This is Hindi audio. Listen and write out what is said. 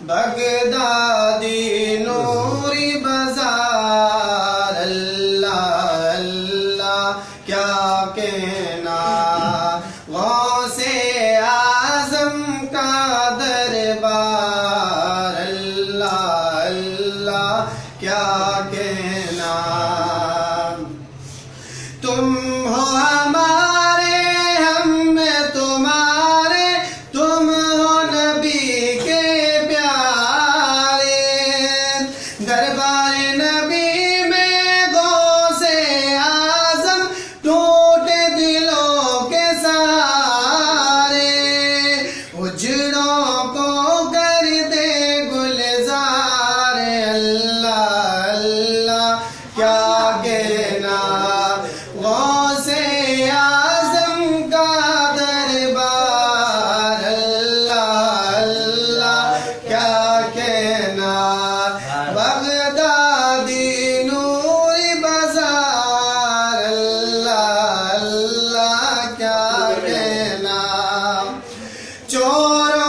बगदादी नूरी बाजार अल्लाह अल्लाह क्या कहना गौसे आज़म का दरबार अल्लाह अल्लाह क्या कहना। तुम हो हमारे हम तुम्हारे तुम हो नबी के प्यारे दरबार नबी में गौसे आज़म टूटे दिलों के सहारे उजड़ों को कर दे गुलजार अल्लाह अल्लाह क्या कहना गौसे आज़म का दरबार अल्लाह अल्लाह क्या कहना। बगदादी नूरी बाजार अल्लाह अल्लाह क्या कहना। चोर